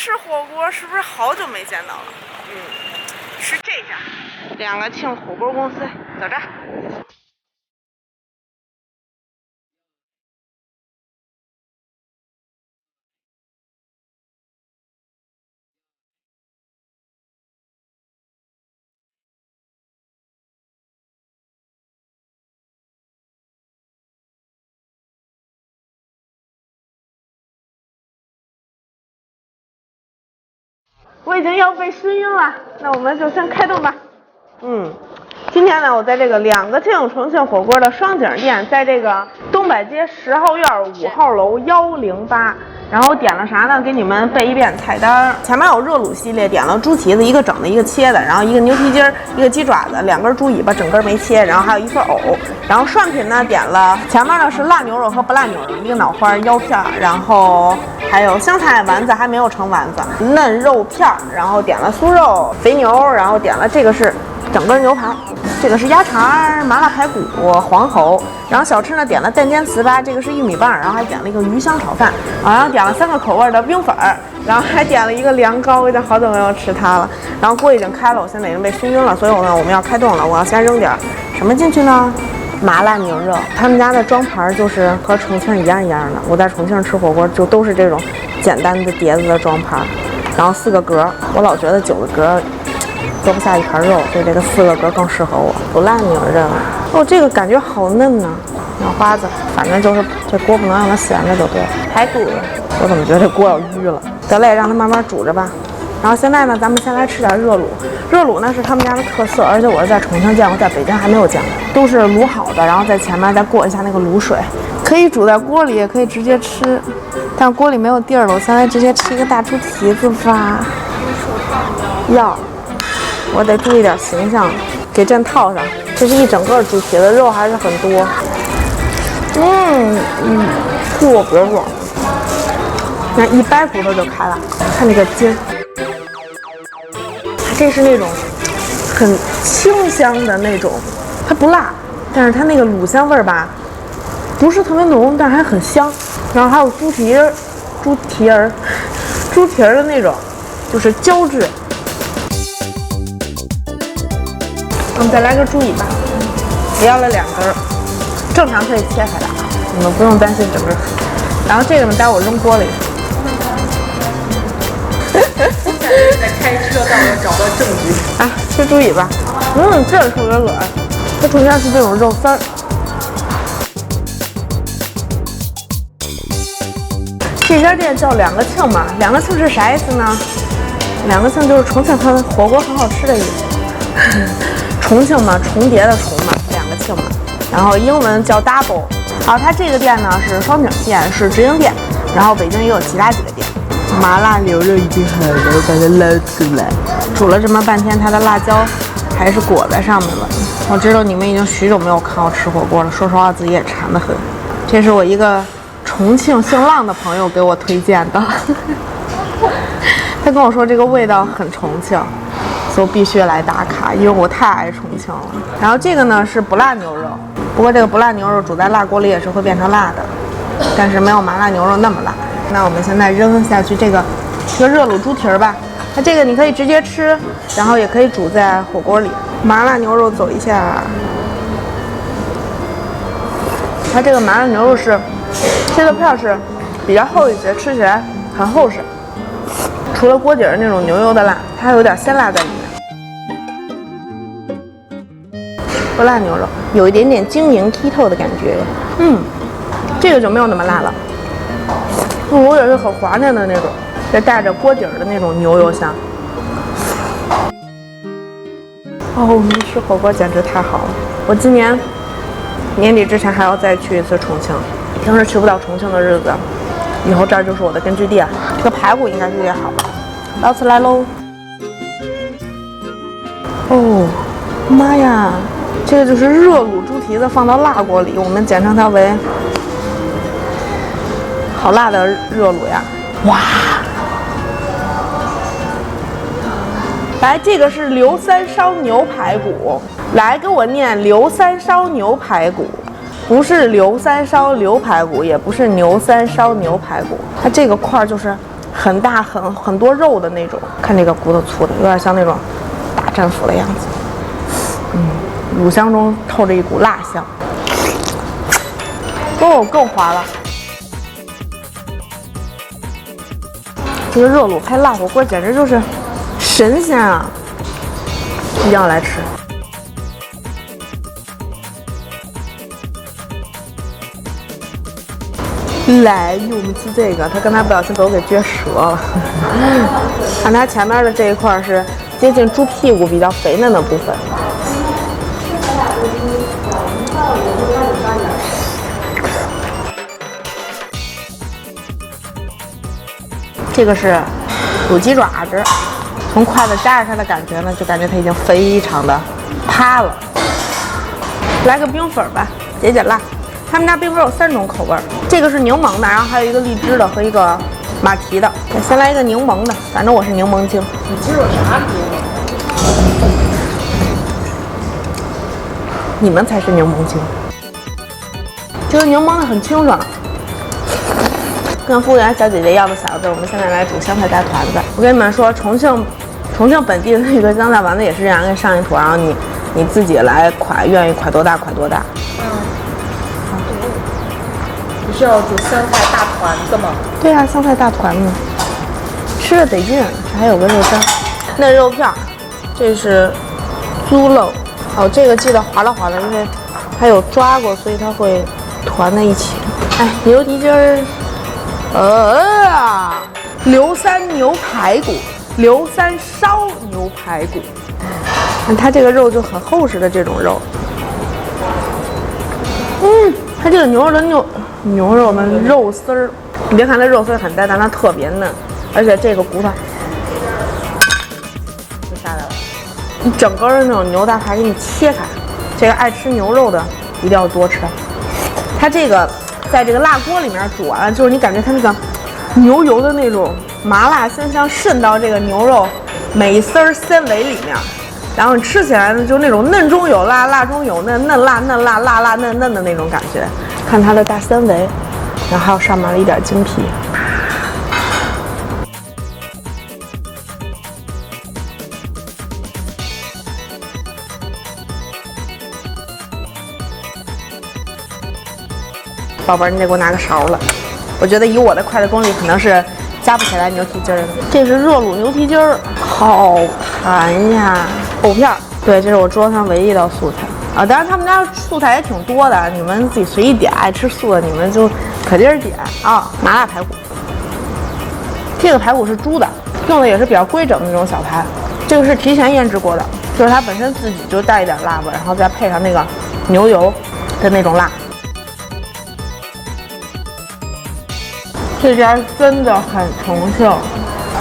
吃火锅是不是好久没见到了？是这家两个庆火锅公司，走着。我已经要被熏晕了，那我们就先开动吧。今天呢，我在这个两个庆重庆火锅的双井店，在这个东北街10号院5号楼108。然后点了啥呢？给你们背一遍菜单。前面有热卤系列，点了猪蹄子，一个整的，一个切的，然后一个牛蹄筋，一个鸡爪子，2根猪尾巴，整根没切，然后还有一份藕。然后涮品呢，点了前面呢是辣牛肉和不辣牛肉，一个脑花腰片，然后还有香菜丸子，还没有成丸子，嫩肉片，然后点了酥肉肥牛，然后点了这个是整根牛排，这个是鸭肠、麻辣排骨、黄喉。然后小吃呢点了蛋煎糍粑，这个是玉米棒，然后还点了一个鱼香炒饭，然后点了3个口味的冰粉，然后还点了一个凉糕，我已经好久没有吃它了。然后锅已经开了，我现在已经被熏晕了，所以我们要开动了。我要先扔点什么进去呢？麻辣牛肉，他们家的装盘就是和重庆一样的。我在重庆吃火锅就都是这种简单的碟子的装盘，然后4个格，我老觉得9个格搁不下一盘肉，所以这个4个格更适合我。不辣牛肉，哦，这个感觉好嫩呢，脑花子，反正就是这锅不能让它闲着就对了。排骨，我怎么觉得这锅要淤了？得嘞，让它慢慢煮着吧。然后现在呢，咱们先来吃点热卤。热卤呢是他们家的特色，而且我是在重庆见过，在北京还没有见过，都是卤好的，然后在前面再过一下那个卤水，可以煮在锅里，也可以直接吃，但锅里没有地儿了，我现在直接吃一个大猪蹄子吧。要，我得注意点形象，给朕套上。这是一整个猪蹄子，肉还是很多。特别软，那一掰骨头就开了。看这个筋，这是那种很清香的那种，它不辣，但是它那个卤香味儿吧，不是特别浓，但是还很香。然后还有猪蹄儿的那种，就是胶质。我们再来个猪尾巴，我要了2根，正常可以切开的，你们不用担心整个吃。然后这个呢，待会儿扔锅里。在开车道要找到证据。吃猪尾巴，这个特别软，它中间是这种肉丝儿。这家店叫两个庆嘛，两个庆是啥意思呢？两个庆就是重庆火锅很好吃的意思。重庆嘛，重叠的重嘛，两个庆嘛。然后英文叫 double。然后它这个店呢是双井店，是直营店，然后北京也有其他几个店。麻辣牛肉已经很柔，把它捞出来。煮了这么半天，它的辣椒还是裹在上面了。我知道你们已经许久没有看我吃火锅了，说实话自己也馋得很。这是我一个重庆姓浪的朋友给我推荐的，他跟我说这个味道很重庆，所以我必须来打卡，因为我太爱重庆了。然后这个呢是不辣牛肉，不过这个不辣牛肉煮在辣锅里也是会变成辣的，但是没有麻辣牛肉那么辣。那我们现在扔下去这个热卤猪蹄儿吧，它这个你可以直接吃，然后也可以煮在火锅里。麻辣牛肉走一下，它这个麻辣牛肉是切的片是比较厚一些，吃起来很厚实。除了锅底儿那种牛油的辣，它还有点鲜辣在里面。不辣牛肉有一点点晶莹剔透的感觉，这个就没有那么辣了。我也是很滑嫩的那种，再带着锅底儿的那种牛油香。我们吃火锅简直太好了！我今年年底之前还要再去一次重庆，平时去不到重庆的日子，以后这儿就是我的根据地啊。这个排骨应该是也好，捞起来喽！妈呀，这个就是热卤猪蹄子放到辣锅里，我们简称它为好辣的热卤呀！哇！来，这个是刘三烧牛排骨，来给我念刘三烧牛排骨，不是刘三烧牛排骨，也不是牛三烧牛排骨，它这个块就是很大很多肉的那种。看这个骨头粗的，有点像那种大战斧的样子。乳香中透着一股辣香。哦，更滑了。这个热卤配辣火锅简直就是神仙啊！一定要来吃。来，我们吃这个，他刚才不小心给我给撅折了。看它前面的这一块是接近猪屁股比较肥嫩的部分。这个是卤鸡爪子，从筷子夹着它的感觉呢，就感觉它已经非常的趴了。来个冰粉吧，解解辣。他们家冰粉有3种口味，这个是柠檬的，然后还有一个荔枝的和一个马蹄的。先来一个柠檬的，反正我是柠檬精。你今儿有啥节目？你们才是柠檬精。这个柠檬的很清爽。跟服务员小姐姐要个饺子，我们现在来煮香菜大团子。我跟你们说，重庆本地的那个香菜丸子也是这样，给你上一坨，然后你自己来㧟，愿意㧟多大㧟多大。你是要煮香菜大团子吗？对啊，香菜大团子，吃着得劲。这还有个肉干，嫩肉片，这是猪肉。哦，这个记得划拉划拉，因为还有抓过，所以它会团在一起。哎，牛蹄筋儿。刘三牛排骨，刘三烧牛排骨，看它这个肉就很厚实的这种肉。它这个牛肉的肉丝儿，你别看它肉丝很淡，但它特别嫩，而且这个骨头就下来了，一整根的那种牛大排给你切开。这个爱吃牛肉的一定要多吃。它这个在这个辣锅里面煮完了，就是你感觉它那个牛油的那种麻辣鲜香渗到这个牛肉每一丝纤维里面，然后你吃起来呢，就那种嫩中有辣，辣中有嫩，嫩辣嫩辣，辣辣嫩嫩的那种感觉。看它的大纤维，然后还有上面的一点筋皮。宝贝儿，你得给我拿个勺了。我觉得以我的筷子功力，可能是夹不起来牛蹄筋的。这是热卤牛蹄筋儿，好弹呀！藕片儿，对，这是我桌上唯一一道素菜啊。当然他们家素菜也挺多的，你们自己随意点。爱吃素的你们就可劲儿点啊！麻辣排骨，这个排骨是猪的，用的也是比较规整的那种小排。这个是提前腌制过的，就是它本身自己就带一点辣味，然后再配上那个牛油的那种辣。这家真的很重庆。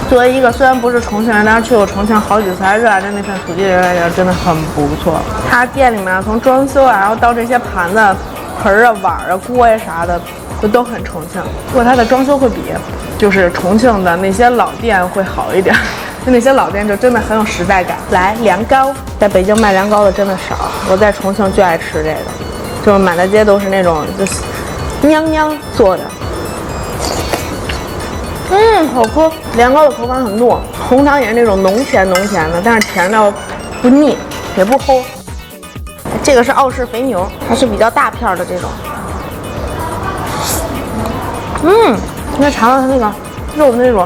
作为一个虽然不是重庆人，但是去过重庆好几次，还热爱着那片土地的人来讲，真的很不错。他店里面从装修啊，然后到这些盘子、盆啊、碗啊、锅呀啥的，就都很重庆。不过它的装修会比就是重庆的那些老店会好一点，就那些老店就真的很有时代感。来，凉糕，在北京卖凉糕的真的少，我在重庆最爱吃这个，就是满大街都是那种就是娘娘做的。好喝。凉糕的口感很糯，红糖也是那种浓甜的，但是甜到不腻，也不齁。这个是澳式肥牛，它是比较大片的这种。应该尝到它那个肉的那种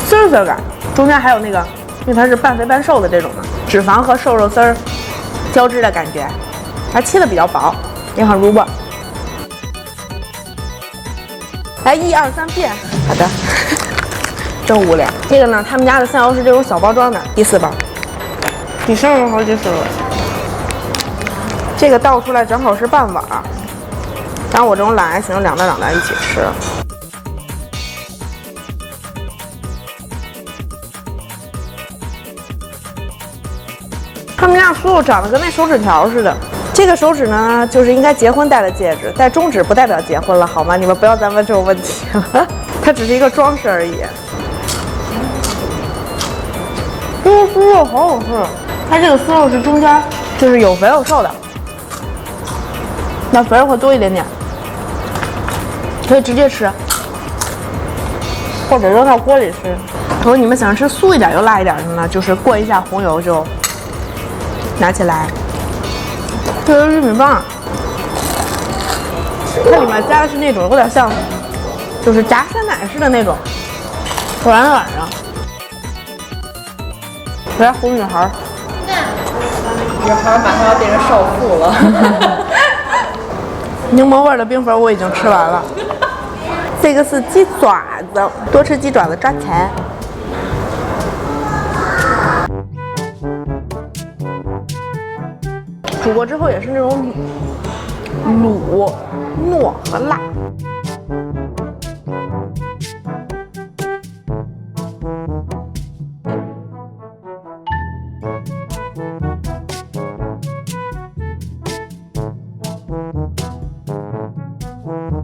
丝感，中间还有那个，因为它是半肥半瘦的这种的，脂肪和瘦肉丝儿交织的感觉。它切的比较薄，也很入味。来，1、2、3变。好的，真无聊。这个呢，他们家的香油是这种小包装的，第4包，比生油好几十了。这个倒出来正好是半碗，然后我这种懒爱型2袋2袋一起吃。他们家酥肉长得跟那手指条似的。这个手指呢，就是应该结婚戴的戒指，戴中指不代表结婚了，好吗？你们不要再问这种问题了，它只是一个装饰而已。这个酥肉好好吃，它这个酥肉是中间就是有肥有瘦的，那肥肉会多一点点，可以直接吃。或者扔到锅里吃。如果你们想吃酥一点又辣一点的呢，就是过一下红油就拿起来。这个玉米棒，它里面加的是那种有点像，就是炸酸奶似的那种，软软的。来红女孩，女孩马上要变成少妇了。柠檬味的冰粉我已经吃完了。这个是鸡爪子，多吃鸡爪子抓钱。煮过之后也是那种卤、糯和辣。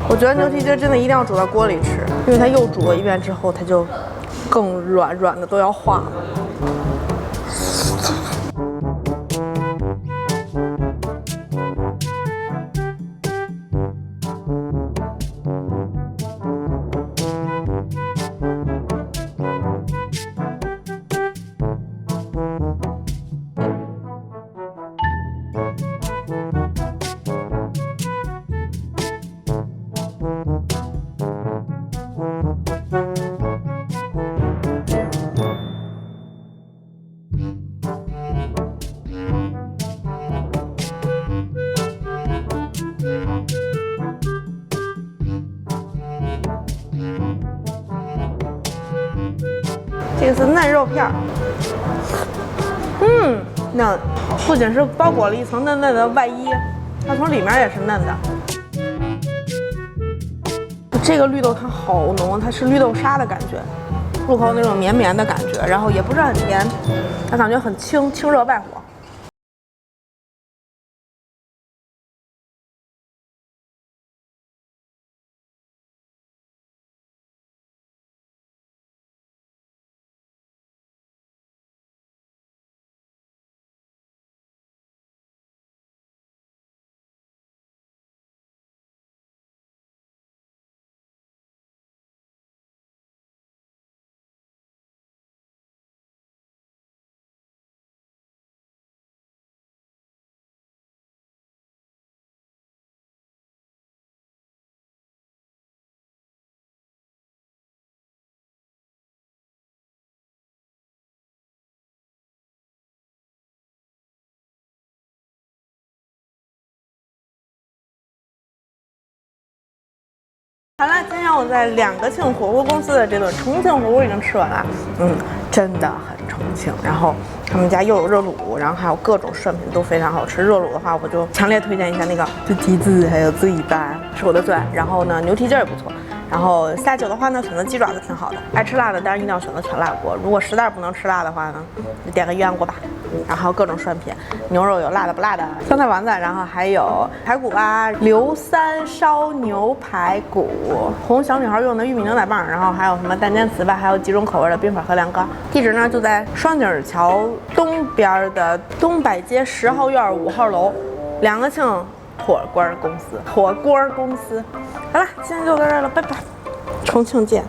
我觉得牛蹄筋真的一定要煮到锅里吃，因为它又煮过一遍之后，它就更软，软的都要化了。这个是嫩肉片儿，嫩，不仅是包裹了一层嫩嫩的外衣，它从里面也是嫩的。这个绿豆汤好浓，它是绿豆沙的感觉，入口那种绵绵的感觉，然后也不是很甜，它感觉很清热败火。好了，今天我在两个庆火锅公司的这顿重庆火锅已经吃完了，真的很重庆。然后他们家又有热卤，然后还有各种涮品都非常好吃。热卤的话，我就强烈推荐一下那个猪蹄子还有醉巴是我的最爱。然后呢，牛蹄筋也不错。然后下酒的话呢，选择鸡爪子挺好的。爱吃辣的当然一定要选择全辣锅。如果实在不能吃辣的话呢，就点个鸳鸯锅吧。然后各种涮品，牛肉有辣的不辣的，酸菜丸子，然后还有排骨啊，刘三烧牛排骨，红小女孩用的玉米牛奶棒，然后还有什么蛋煎糍粑，还有几种口味的冰粉和凉糕。地址呢就在双井桥东边的东百街10号院5号楼，两个庆火锅公司。好了，今天就到这儿了，拜拜，重庆见。